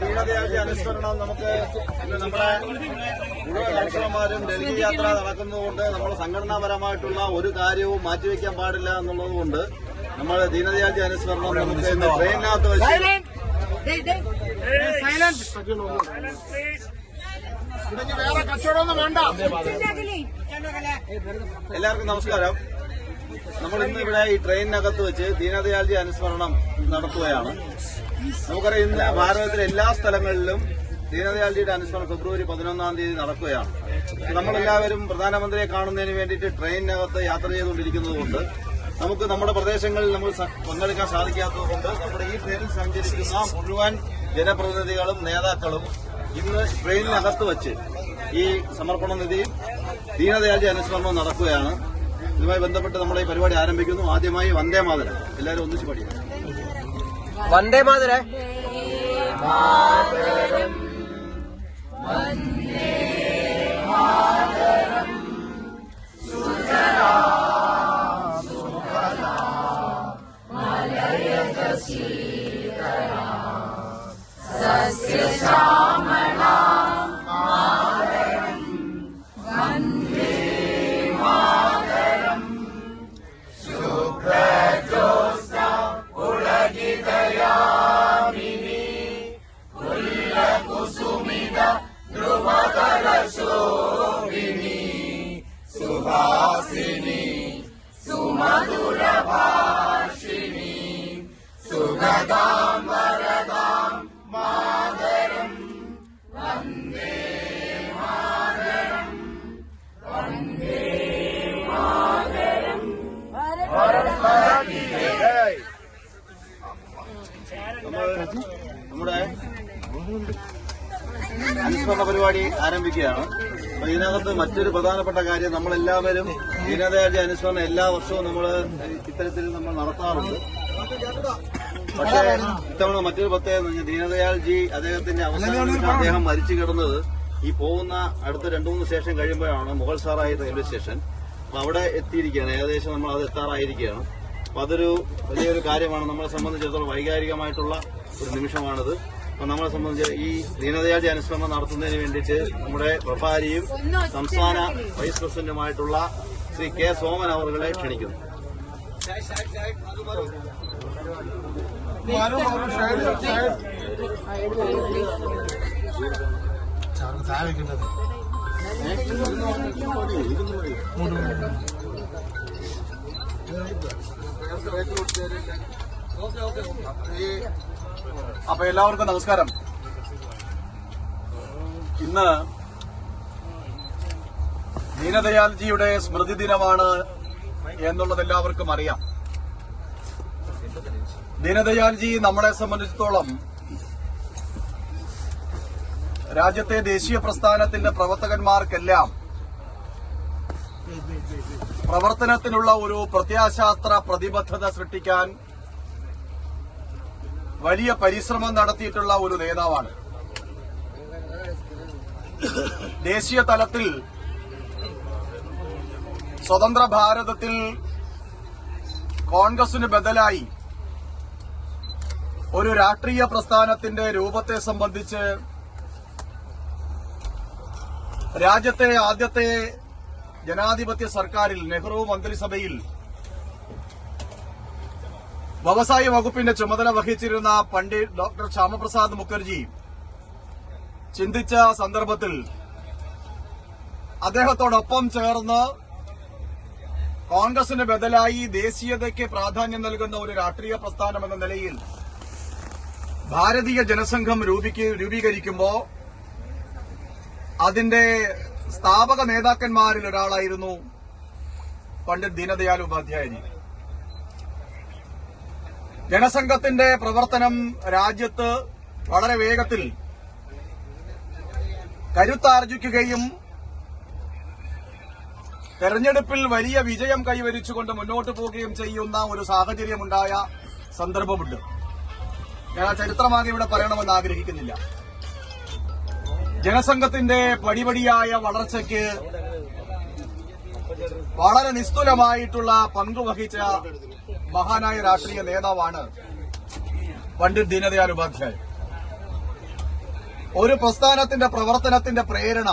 ദീനദയാൽജി അനുസ്മരണം നമുക്ക് നമ്മുടെ മുഴുവൻ കൗൺസിലർമാരും ഡൽഹി യാത്ര നടക്കുന്നതുകൊണ്ട് നമ്മൾ സംഘടനാപരമായിട്ടുള്ള ഒരു കാര്യവും മാറ്റിവെക്കാൻ പാടില്ല എന്നുള്ളതുകൊണ്ട് നമ്മൾ ദീനദയാൽജി അനുസ്മരണം നമുക്ക് ഇന്ന് ട്രെയിനിനകത്ത് വെച്ച് എല്ലാവർക്കും നമസ്കാരം. നമ്മൾ ഇന്ന് ഇവിടെ ഈ ട്രെയിനിനകത്ത് വെച്ച് ദീനദയാൽജി അനുസ്മരണം നടത്തുകയാണ്. നമുക്കറിയാം, ഇന്ന് ഭാരതത്തിലെ എല്ലാ സ്ഥലങ്ങളിലും ദീനദയാൽജിയുടെ അനുസ്മരണം ഫെബ്രുവരി 11-ാം തീയതി നടക്കുകയാണ്. നമ്മളെല്ലാവരും പ്രധാനമന്ത്രിയെ കാണുന്നതിന് വേണ്ടിയിട്ട് ട്രെയിനിനകത്ത് യാത്ര ചെയ്തുകൊണ്ടിരിക്കുന്നതുകൊണ്ട് നമുക്ക് നമ്മുടെ പ്രദേശങ്ങളിൽ നമ്മൾ പങ്കെടുക്കാൻ സാധിക്കാത്തതുകൊണ്ട് നമ്മുടെ ഈ ട്രെയിനിൽ സഞ്ചരിക്കുന്ന മുഴുവൻ ജനപ്രതിനിധികളും നേതാക്കളും ഇന്ന് ട്രെയിനിനകത്ത് വെച്ച് ഈ സമർപ്പണ നിധിയും ദീനദയാൽജി അനുസ്മരണവും നടക്കുകയാണ്. ഇതുമായി ബന്ധപ്പെട്ട് നമ്മൾ ഈ പരിപാടി ആരംഭിക്കുന്നു. ആദ്യമായി വന്ദേ മാതരം എല്ലാവരും ഒന്നിച്ച് പഠിക്കും. വന്ദേ മാതരം. സുഹാസിനി സുമധുരഭാഷിണി സുഗതാം വരദാം മാതരം വന്ദേ മാതരം വന്ദേ മാതരം. നമ്മുടെ അനുസ്മരണ പരിപാടി ആരംഭിക്കുകയാണ്. അപ്പൊ ഇതിനകത്ത് മറ്റൊരു പ്രധാനപ്പെട്ട കാര്യം, നമ്മളെല്ലാവരും ദീനദയാൽജി അനുസ്മരണം എല്ലാ വർഷവും നമ്മൾ ഇത്തരത്തിൽ നമ്മൾ നടത്താറുണ്ട്. പക്ഷേ ഇത്തവണ മറ്റൊരു പ്രത്യേകത, ദീനദയാൽജി അദ്ദേഹത്തിന്റെ അവസാനം അദ്ദേഹം മരിച്ചു കിടന്നത് ഈ പോകുന്ന അടുത്ത 2-3 സ്റ്റേഷൻ കഴിയുമ്പോഴാണ് മുഗൾ സാറായി റെയിൽവേ സ്റ്റേഷൻ. അപ്പൊ അവിടെ എത്തിയിരിക്കുകയാണ്. ഏകദേശം നമ്മൾ അത് എത്താറായിരിക്കുകയാണ്. അപ്പൊ അതൊരു വലിയൊരു കാര്യമാണ്. നമ്മളെ സംബന്ധിച്ചിടത്തോളം വൈകാരികമായിട്ടുള്ള ഒരു നിമിഷമാണിത്. അപ്പൊ നമ്മളെ സംബന്ധിച്ച് ഈ ദീനദയാൽജി അനുസ്മരണം നടത്തുന്നതിന് വേണ്ടിയിട്ട് നമ്മുടെ പ്രഭാരിയും സംസ്ഥാന വൈസ് പ്രസിഡന്റുമായിട്ടുള്ള ശ്രീ കെ സോമൻ അവറുകളെ ക്ഷണിക്കുന്നു. അപ്പൊ എല്ലാവർക്കും നമസ്കാരം. ഇന്ന് ദീനദയാൽജിയുടെ സ്മൃതി ദിനമാണ് എന്നുള്ളത് എല്ലാവർക്കും അറിയാം. ദീനദയാൽജി നമ്മളെ സംബന്ധിച്ചിടത്തോളം രാജ്യത്തെ ദേശീയ പ്രസ്ഥാനത്തിന്റെ പ്രവർത്തകന്മാർക്കെല്ലാം പ്രവർത്തനത്തിനുള്ള ഒരു പ്രത്യാശാസ്ത്ര പ്രതിബദ്ധത സൃഷ്ടിക്കാൻ വലിയ പരിശ്രമം നടത്തിയിട്ടുള്ള ഒരു നേതാവാണ്. ദേശീയ തലത്തിൽ സ്വതന്ത്ര ഭാരതത്തിൽ കോൺഗ്രസിന് ബദലായി ഒരു രാഷ്ട്രീയ പ്രസ്ഥാനത്തിന്റെ രൂപത്തെ സംബന്ധിച്ച് രാജ്യത്തെ ആദ്യത്തെ ജനാധിപത്യ സർക്കാരിൽ നെഹ്റു മന്ത്രിസഭയിൽ വ്യവസായ വകുപ്പിന്റെ ചുമതല വഹിച്ചിരുന്ന പണ്ഡിറ്റ് ഡോക്ടർ ശ്യാമപ്രസാദ് മുഖർജി ചിന്തിച്ച സന്ദർഭത്തിൽ അദ്ദേഹത്തോടൊപ്പം ചേർന്ന് കോൺഗ്രസിന് ബദലായി ദേശീയതയ്ക്ക് പ്രാധാന്യം നൽകുന്ന ഒരു രാഷ്ട്രീയ പ്രസ്ഥാനം എന്ന നിലയിൽ ഭാരതീയ ജനസംഘം രൂപീകരിക്കുമ്പോൾ അതിന്റെ സ്ഥാപക നേതാക്കന്മാരിൽ ഒരാളായിരുന്നു പണ്ഡിറ്റ് ദീനദയാൽ ഉപാധ്യായജി. ജനസംഘത്തിന്റെ പ്രവർത്തനം രാജ്യത്ത് വളരെ വേഗത്തിൽ കരുത്താർജിക്കുകയും തെരഞ്ഞെടുപ്പിൽ വലിയ വിജയം കൈവരിച്ചുകൊണ്ട് മുന്നോട്ട് പോവുകയും ചെയ്യുന്ന ഒരു സാഹചര്യമുണ്ടായ സന്ദർഭമുണ്ട്. ഞാൻ ആ ചരിത്രമാകെ ഇവിടെ പറയണമെന്ന് ആഗ്രഹിക്കുന്നില്ല. ജനസംഘത്തിന്റെ പടിപടിയായ വളർച്ചയ്ക്ക് വളരെ നിസ്തുലമായിട്ടുള്ള പങ്കുവഹിച്ച മഹാനായ രാഷ്ട്രീയ നേതാവാണ് പണ്ഡിറ്റ് ദീനദയാൽ ഉപാധ്യായ. ഒരു പ്രസ്ഥാനത്തിന്റെ പ്രവർത്തനത്തിന്റെ പ്രേരണ,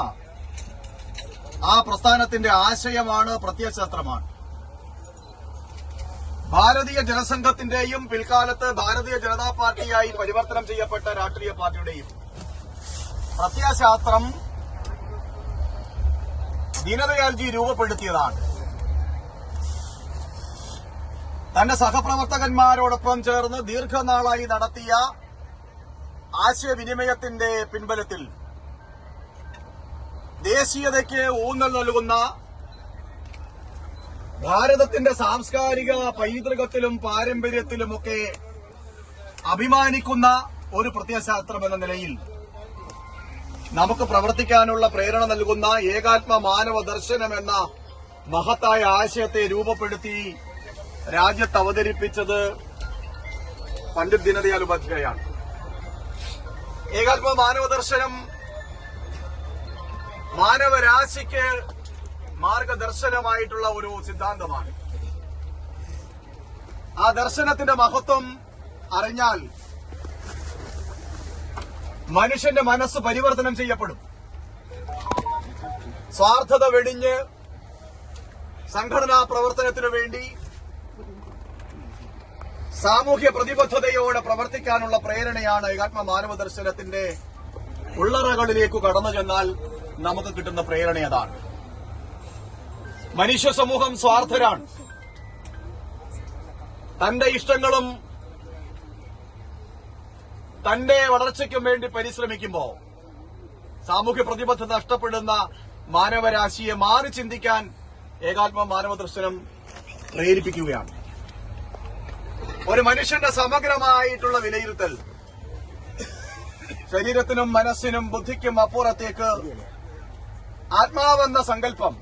ആ പ്രസ്ഥാനത്തിന്റെ ആശയമാണ്, പ്രത്യയശാസ്ത്രമാണ്. ഭാരതീയ ജനസംഘത്തിന്റെയും പിൽക്കാലത്ത് ഭാരതീയ ജനതാ പാർട്ടിയായി പരിവർത്തനം ചെയ്യപ്പെട്ട രാഷ്ട്രീയ പാർട്ടിയുടെയും പ്രത്യയശാസ്ത്രം ദീനദയാൽജി രൂപപ്പെടുത്തിയതാണ്. തന്റെ സഹപ്രവർത്തകന്മാരോടൊപ്പം ചേർന്ന് ദീർഘനാളായി നടത്തിയ ആശയവിനിമയത്തിന്റെ പിൻബലത്തിൽ ദേശീയതയ്ക്ക് ഊന്നൽ നൽകുന്ന, ഭാരതത്തിന്റെ സാംസ്കാരിക പൈതൃകത്തിലും പാരമ്പര്യത്തിലുമൊക്കെ അഭിമാനിക്കുന്ന ഒരു പ്രത്യയശാസ്ത്രം എന്ന നിലയിൽ നമുക്ക് പ്രവർത്തിക്കാനുള്ള പ്രേരണ നൽകുന്ന ഏകാത്മ മാനവ ദർശനം എന്ന മഹത്തായ ആശയത്തെ രൂപപ്പെടുത്തി രാജ്യത്ത് അവതരിപ്പിച്ചത് പണ്ഡിറ്റ് ദീനദയാൽ ഉപാധ്യായാണ്. ഏകാത്മ മാനവ ദർശനം മാനവരാശിക്ക് മാർഗദർശനമായിട്ടുള്ള ഒരു സിദ്ധാന്തമാണ്. ആ ദർശനത്തിന്റെ മഹത്വം അറിഞ്ഞാൽ മനുഷ്യന്റെ മനസ്സ് പരിവർത്തനം ചെയ്യപ്പെടും. സ്വാർത്ഥത വെടിഞ്ഞ് സംഘടനാ പ്രവർത്തനത്തിനു വേണ്ടി സാമൂഹ്യ പ്രതിബദ്ധതയോടെ പ്രവർത്തിക്കാനുള്ള പ്രേരണയാണ് ഏകാത്മ മാനവ ദർശനത്തിന്റെ ഉള്ളറകളിലേക്ക് കടന്നു ചെന്നാൽ നമുക്ക് കിട്ടുന്ന പ്രേരണ അതാണ്. മനുഷ്യ സമൂഹം സ്വാർത്ഥരാണ്. തന്റെ ഇഷ്ടങ്ങളും തന്റെ വളർച്ചയ്ക്കും വേണ്ടി പരിശ്രമിക്കുമ്പോൾ സാമൂഹ്യ പ്രതിബദ്ധത നഷ്ടപ്പെടുന്ന മാനവരാശിയെ മാറി ചിന്തിക്കാൻ ഏകാത്മ മാനവ ദർശനം പ്രേരിപ്പിക്കുകയാണ്. ഒരു മനുഷ്യന്റെ സമഗ്രമായിട്ടുള്ള വിലയിരുത്തൽ, ശരീരത്തിനും മനസ്സിനും ബുദ്ധിക്കും അപ്പുറത്തേക്ക് ആത്മാവെന്ന സങ്കല്പം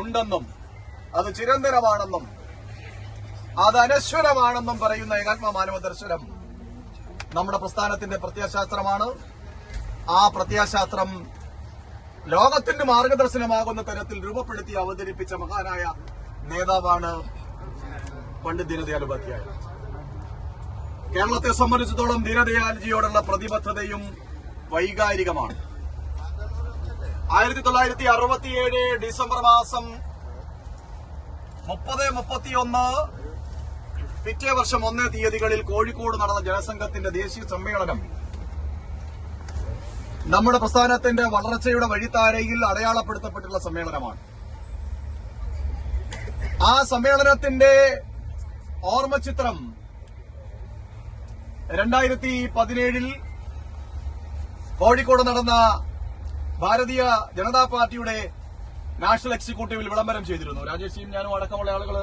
ഉണ്ടെന്നും അത് ചിരന്തനമാണെന്നും അത് അനശ്വരമാണെന്നും പറയുന്ന ഏകാത്മ മാനവ ദർശനം നമ്മുടെ പ്രസ്ഥാനത്തിന്റെ പ്രത്യയശാസ്ത്രമാണ്. ആ പ്രത്യയശാസ്ത്രം ലോകത്തിന്റെ മാർഗദർശനമാകുന്ന തരത്തിൽ രൂപപ്പെടുത്തി അവതരിപ്പിച്ച മഹാനായ നേതാവാണ് പണ്ഡിറ്റ് ദീനദയാൽ ഉപാധ്യായ. കേരളത്തെ സംബന്ധിച്ചിടത്തോളം ദീനദയാൽജിയോടുള്ള പ്രതിബദ്ധതയും വൈകാരികമാണ്. 1967 ഡിസംബർ മാസം 30-31 പിറ്റേ വർഷം 1 തീയതികളിൽ കോഴിക്കോട് നടന്ന ജനസംഘത്തിന്റെ ദേശീയ സമ്മേളനം നമ്മുടെ പ്രസ്ഥാനത്തിന്റെ വളർച്ചയുടെ വഴിത്താരയിൽ അടയാളപ്പെടുത്തപ്പെട്ടുള്ള സമ്മേളനമാണ്. ആ സമ്മേളനത്തിന്റെ ഓർമ്മചിത്രം 2017 കോഴിക്കോട് നടന്ന ഭാരതീയ ജനതാ പാർട്ടിയുടെ നാഷണൽ എക്സിക്യൂട്ടീവിൽ വിളംബരം ചെയ്തിരുന്നു. രാജേഷിയും ഞാനും അടക്കമുള്ള ആളുകൾ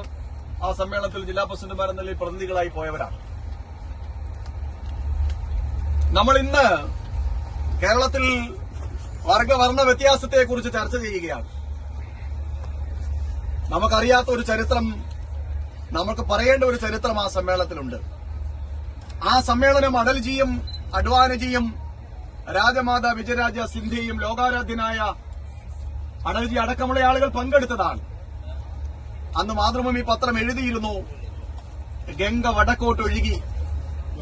ആ സമ്മേളനത്തിൽ ജില്ലാ പ്രസിഡന്റുമാരെന്ന നിലയിൽ പ്രതിനിധികളായി പോയവരാണ്. നമ്മൾ ഇന്ന് കേരളത്തിൽ വർഗവർണ്ണ വ്യത്യാസത്തെക്കുറിച്ച് ചർച്ച ചെയ്യുകയാണ്. നമുക്കറിയാത്ത ഒരു ചരിത്രം, നമുക്ക് പറയേണ്ട ഒരു ചരിത്രം ആ സമ്മേളനത്തിലുണ്ട്. ആ സമ്മേളനം അടൽജിയും അഡ്വാനിജിയും രാജമാതാ വിജയരാജ സിന്ധ്യയും ലോകാരാധ്യനായ അടൽജി അടക്കമുള്ള ആളുകൾ പങ്കെടുത്തതാണ്. അന്ന് മാതൃഭൂമി പത്രം എഴുതിയിരുന്നു, ഗംഗ വടക്കോട്ടൊഴുകി,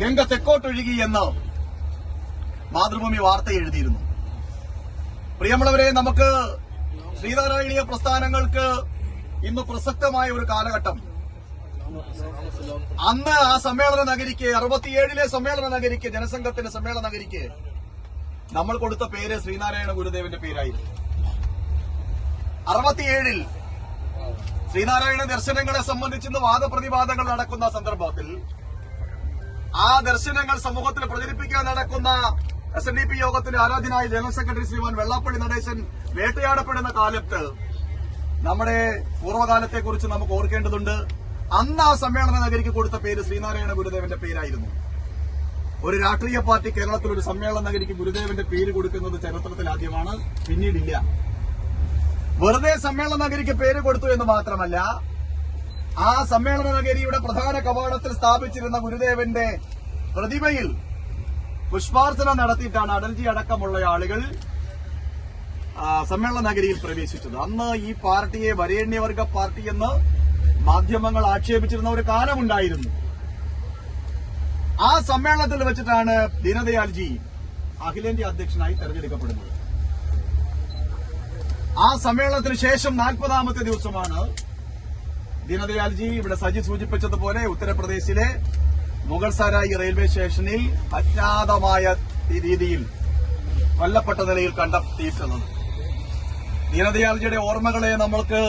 ഗംഗ തെക്കോട്ടൊഴുകി എന്ന് മാതൃഭൂമി വാർത്ത എഴുതിയിരുന്നു. പ്രിയമുള്ളവരെ, നമുക്ക് ശ്രീനാരായണീയ പ്രസ്ഥാനങ്ങൾക്ക് ഇന്ന് പ്രസക്തമായ ഒരു കാലഘട്ടം. അന്ന് ആ സമ്മേളന നഗരിക്ക്, 67 സമ്മേളന നഗരിക്ക്, ജനസംഘത്തിന്റെ സമ്മേളന നഗരിക്ക് നമ്മൾ കൊടുത്ത പേര് ശ്രീനാരായണ ഗുരുദേവന്റെ പേരായിരുന്നു. 67 ശ്രീനാരായണ ദർശനങ്ങളെ സംബന്ധിച്ച് വാദപ്രതിവാദങ്ങൾ നടക്കുന്ന സന്ദർഭത്തിൽ ആ ദർശനങ്ങൾ സമൂഹത്തിൽ പ്രചരിപ്പിക്കാൻ നടക്കുന്ന SNDP യോഗത്തിന്റെ ആരാധനായ ജനറൽ സെക്രട്ടറി ശ്രീമാൻ വെള്ളാപ്പള്ളി നടേശൻ വേട്ടയാടപ്പെടുന്ന കാലത്ത് നമ്മുടെ പൂർവ്വകാലത്തെക്കുറിച്ച് നമുക്ക് ഓർക്കേണ്ടതുണ്ട്. അന്ന് ആ സമ്മേളന നഗരിക്ക് കൊടുത്ത പേര് ശ്രീനാരായണ ഗുരുദേവന്റെ പേരായിരുന്നു. ഒരു രാഷ്ട്രീയ പാർട്ടി കേരളത്തിൽ ഒരു സമ്മേളന നഗരിക്ക് ഗുരുദേവന്റെ പേര് കൊടുക്കുന്നത് ചരിത്രത്തിൽ ആദ്യമാണ്, പിന്നീടില്ല. വെറുതെ സമ്മേളന നഗരിക്ക് പേര് കൊടുത്തു എന്ന് മാത്രമല്ല, ആ സമ്മേളന നഗരിയുടെ പ്രധാന കവാടത്തിൽ സ്ഥാപിച്ചിരുന്ന ഗുരുദേവന്റെ പ്രതിമയിൽ പുഷ്പാർച്ചന നടത്തിയിട്ടാണ് അടൽജി അടക്കമുള്ള ആളുകൾ സമ്മേളന നഗരിയിൽ പ്രവേശിച്ചത്. അന്ന് ഈ പാർട്ടിയെ വരേണ്യവർഗ പാർട്ടി എന്ന് മാധ്യമങ്ങൾ ആക്ഷേപിച്ചിരുന്ന ഒരു കാലമുണ്ടായിരുന്നു. ആ സമ്മേളനത്തിൽ വെച്ചിട്ടാണ് ദീനദയാൽജി അഖിലേന്ത്യാ അധ്യക്ഷനായി തെരഞ്ഞെടുക്കപ്പെടുന്നത്. ആ സമ്മേളനത്തിന് ശേഷം 40ാമത്തെ ദിവസമാണ് ദീനദയാൽജി ഇവിടെ സജി സൂചിപ്പിച്ചതുപോലെ ഉത്തർപ്രദേശിലെ മുഗൾ സരായി റെയിൽവേ സ്റ്റേഷനിൽ അജ്ഞാതമായ രീതിയിൽ കൊല്ലപ്പെട്ട നിലയിൽ കണ്ടെത്തിയിട്ടുള്ളത്. ദീനദയാൽജിയുടെ ഓർമ്മകളെ നമ്മൾക്ക്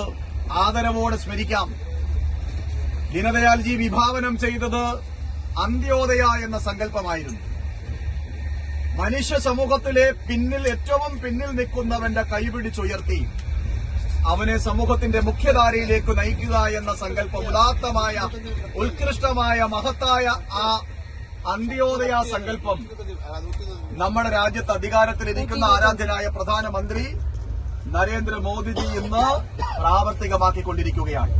ആദരവോടെ സ്മരിക്കാം. ദീനദയാൽജി വിഭാവനം ചെയ്തത് അന്ത്യോദയ എന്ന സങ്കല്പമായിരുന്നു. മനുഷ്യ സമൂഹത്തിലെ ഏറ്റവും പിന്നിൽ നിൽക്കുന്നവന്റെ കൈപിടിച്ചുയർത്തി അവനെ സമൂഹത്തിന്റെ മുഖ്യധാരയിലേക്ക് നയിക്കുക എന്ന സങ്കല്പം, ഉദാത്തമായ ഉത്കൃഷ്ടമായ മഹത്തായ ആ അന്ത്യോദയ സങ്കല്പം നമ്മുടെ രാജ്യത്ത് അധികാരത്തിലിരിക്കുന്ന ആരാധ്യനായ പ്രധാനമന്ത്രി നരേന്ദ്രമോദിജി ഇന്ന് പ്രാവർത്തികമാക്കിക്കൊണ്ടിരിക്കുകയാണ്.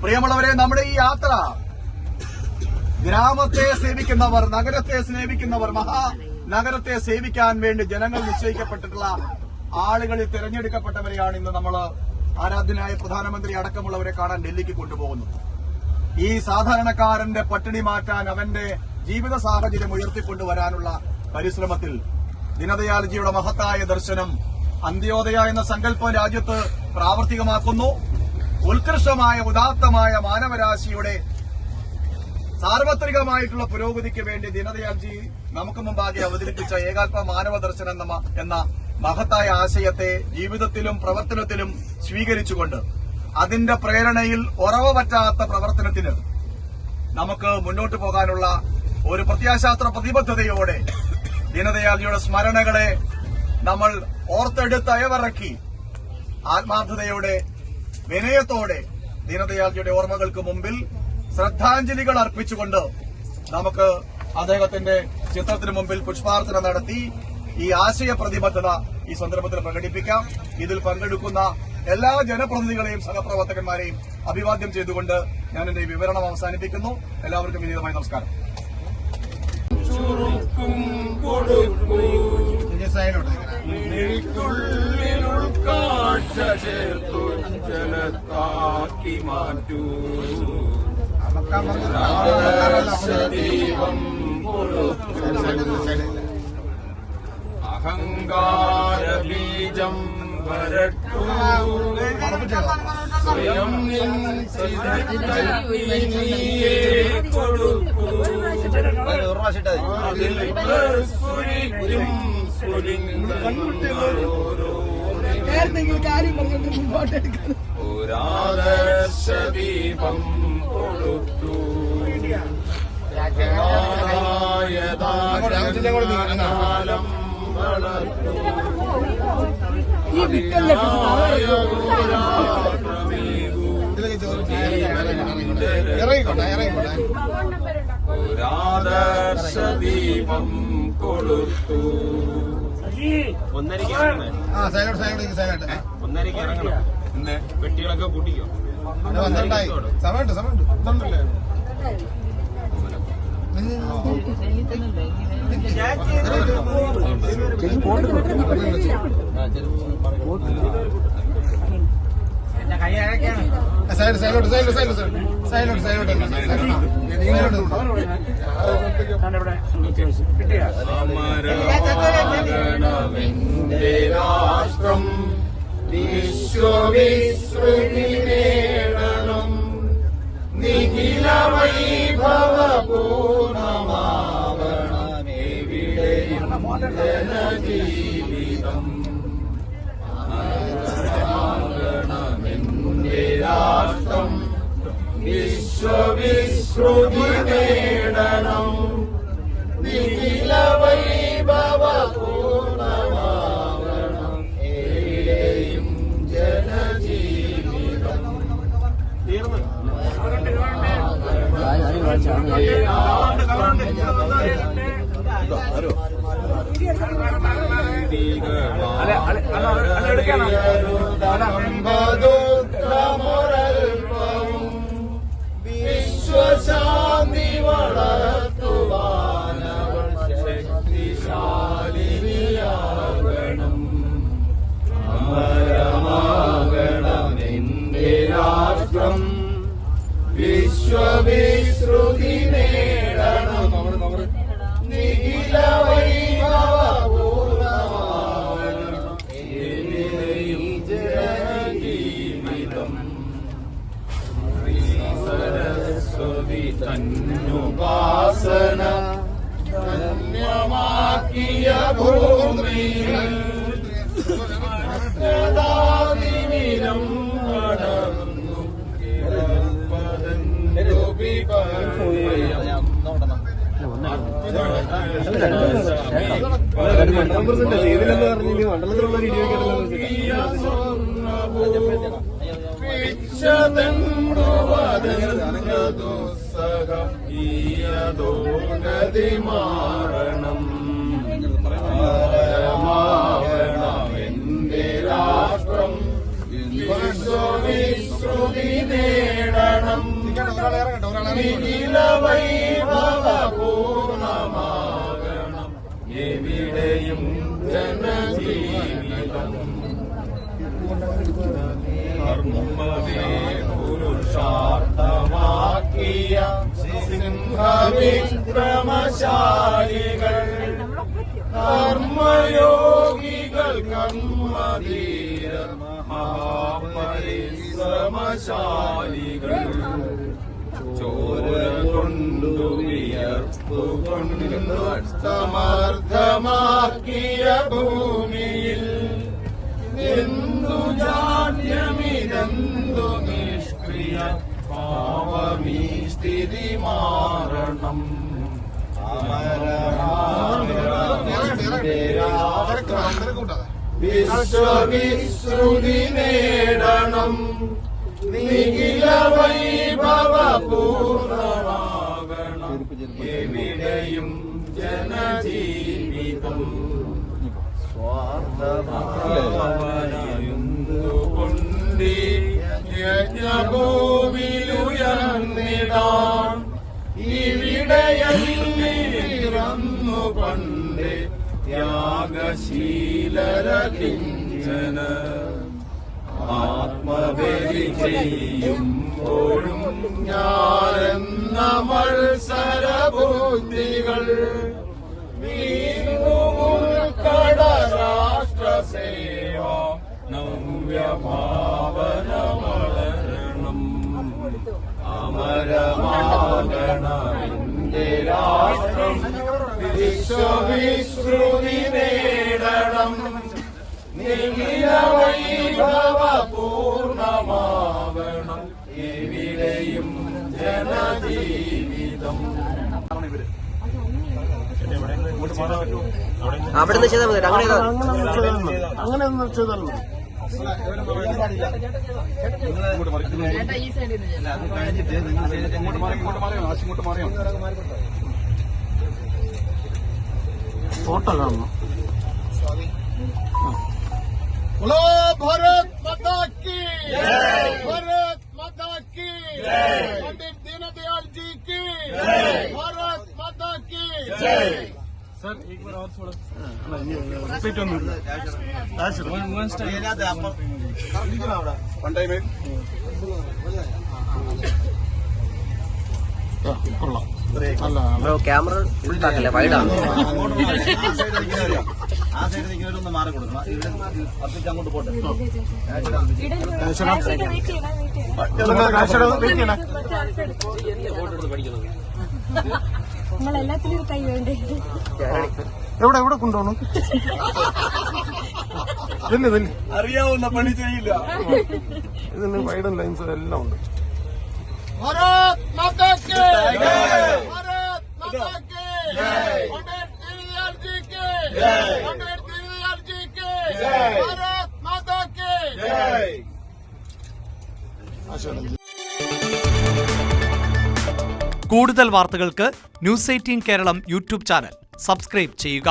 പ്രിയമുള്ളവരെ, നമ്മുടെ ഈ യാത്ര ഗ്രാമത്തെ സേവിക്കുന്നവർ, നഗരത്തെ സ്നേഹിക്കുന്നവർ, മഹാനഗരത്തെ സേവിക്കാൻ വേണ്ടി ജനങ്ങൾ നിശ്ചയിക്കപ്പെട്ടിട്ടുള്ള ആളുകളിൽ തിരഞ്ഞെടുക്കപ്പെട്ടവരെയാണ് ഇന്ന് നമ്മൾ ആരാധ്യനായ പ്രധാനമന്ത്രി അടക്കമുള്ളവരെ കാണാൻ ഡൽഹിക്ക് കൊണ്ടുപോകുന്നത്. ഈ സാധാരണക്കാരന്റെ പട്ടിണി മാറ്റാൻ, അവന്റെ ജീവിത സാഹചര്യം ഉയർത്തിക്കൊണ്ടുവരാനുള്ള പരിശ്രമത്തിൽ ദീനദയാൽജിയുടെ മഹത്തായ ദർശനം അന്ത്യോദയ എന്ന സങ്കല്പം രാജ്യത്ത് പ്രാവർത്തികമാക്കുന്നു. ഉത്കൃഷ്ടമായ ഉദാത്തമായ മാനവരാശിയുടെ സാർവത്രികമായിട്ടുള്ള പുരോഗതിക്ക് വേണ്ടി ദീനദയാൽജി നമുക്ക് മുമ്പാകെ അവതരിപ്പിച്ച ഏകാത്മ മാനവ ദർശനം എന്ന മഹത്തായ ആശയത്തെ ജീവിതത്തിലും പ്രവർത്തനത്തിലും സ്വീകരിച്ചുകൊണ്ട് അതിന്റെ പ്രേരണയിൽ ഉറവ് പറ്റാത്ത പ്രവർത്തനത്തിന് നമുക്ക് മുന്നോട്ട് പോകാനുള്ള ഒരു പ്രത്യാശാസ്ത്ര പ്രതിബദ്ധതയോടെ ദീനദയാൽജിയുടെ സ്മരണകളെ നമ്മൾ ഓർത്തെടുത്ത് അയവിറക്കി ആത്മാർത്ഥതയോടെ വിനയത്തോടെ ദീനദയാൽജിയുടെ ഓർമ്മകൾക്ക് മുമ്പിൽ ശ്രദ്ധാഞ്ജലികൾ അർപ്പിച്ചുകൊണ്ട് നമുക്ക് അദ്ദേഹത്തിന്റെ ചിത്രത്തിന് മുമ്പിൽ പുഷ്പാർച്ചന നടത്തി ഈ ആശയ പ്രതിബദ്ധത ഈ സന്ദർഭത്തിൽ പ്രകടിപ്പിക്കാം. ഇതിൽ പങ്കെടുക്കുന്ന എല്ലാ ജനപ്രതിനിധികളെയും സഹപ്രവർത്തകന്മാരെയും അഭിവാദ്യം ചെയ്തുകൊണ്ട് ഞാൻ എന്റെ വിവരണം അവസാനിപ്പിക്കുന്നു. എല്ലാവർക്കും വിനീതമായ നമസ്കാരം. അഹങ്കാര ബീജം വരട്ടു സ്വയം കൊടുക്കൂ അതിൽ സ്ഫുരിക്കും ഒരാദർശദീപം കൊടുത്തു യഥാകാലം വളർത്തു ഒരാദർശദീപം കൊടുത്തു. 1:30 ഇറങ്ങണം. പെട്ടികളൊക്കെ കൂട്ടിക്കോ. സമയമുണ്ട്. അമരവന്റെ രാഷ്ട്രം വിശ്വവിശ്രുതി നേടണം. നിഖില വൈഭവ പൂർണ്ണമാവണമെവിടെയും ജനജീവിതം. അമരവന്റെ രാഷ്ട്രം വിശ്വവിശ്രുതി നേടണം. നിഖില വൈഭവ പൂർണ്ണമാവണം എവിടെയും ജനജീവിതം. വിശ്വശാന്തി വളർത്തുവാനവൾ ശക്തിശാലിനിയാകണം. അമരമാകണമെന്റെ രാഷ്ട്രം വിശ്വവിശ്രുതി നേടണം. നിഖില വൈഭവ ഭൂമിയിൽ യഥാതിമിരം കടന്നു മാറണം എന്റെ രാഷ്ട്രം വിശ്വവിശ്രുതി നേടണം നിഖില വൈഭവപൂർണമാകണം എവിടെയും ജനജീവിതം കർമ്മവേ പുരുഷാർത്ഥമാക്കിയ സിംഹവിക്രമശാലികൾ കർമ്മയോഗികൾ കർമ്മധീര മഹാപരിശ്രമശാലികൾ ചോര കൊണ്ടു വിയർത്തുകൊണ്ടു സമർത്ഥമാക്കിയ ഭൂമിയിൽ എന്തു ജാഡ്യമിതെന്തു നിഷ്ക്രിയ പാവമീ സ്ഥിതി മാറണം വിശ്വവിശ്രുതി നേടണം നിഖില വൈഭവപൂർണമാകണം എവിടെയും ജനജീവിതം സ്വാർത്ഥമായുകൊണ്ടേ യജ്ഞഭൂമിയിലുയർന്നിടാൻ ഇവിടെയന്നു പണ്ടേ ത്യാഗശീലരകിഞ്ചന ആത്മബലി ചെയ്യുമ്പോഴും ഞാനെന്ന മത്സരബുദ്ധികൾ വീണ്ടുമുൾക്കട രാഷ്ട്രസേവ നവ്യഭാവന വളരണം അമരമാകണമെന്റെ രാഷ്ട്രം വിശ്വവിശ്രുതി നേടണം നിഖില വൈഭവപൂർണമാകണം എവിടെയും ജനജീവിതം. അവിടെ നിന്ന് ചെയ്താൽ മതി. അങ്ങനെ ഒന്ന് ചെയ്താൽ മതി. ഫോട്ടോ കാണണം. बोलो भारत माता की जय, भारत माता की जय, पंडित दीनदयाल जी की जय, भारत माता की जय. സർ एक बार और थोड़ा റിപ്പീറ്റ് ഒന്നും കൊള്ളാം. ബ്രോ ക്യാമറ ഇതാക്കല്ലേ, വൈഡാണ്. ആ സൈഡിൽ നിൽക്കുന്നവരൊന്ന് മാറി കൊടുക്കണം. ഇവിടെ പത്തിച്ച് അങ്ങോട്ട് പോട്ടെ. നിങ്ങളെല്ലാത്തിലും കൈ വേണ്ടേ? എവിടെ എവിടെ കൊണ്ടുപോകണം? അറിയാവുന്ന പണി ചെയ്യില്ല. ഇതിന് വൈഡൻ ലൈൻസ് എല്ലാം ഉണ്ട്. भारत माता की जय, भारत माता की जय, पंडित दीनदयाल जी की जय, पंडित दीनदयाल जी की जय, भारत माता की जय. കൂടുതൽ വാർത്തകൾക്ക് news 18 Keralam YouTube channel subscribe ചെയ്യുക.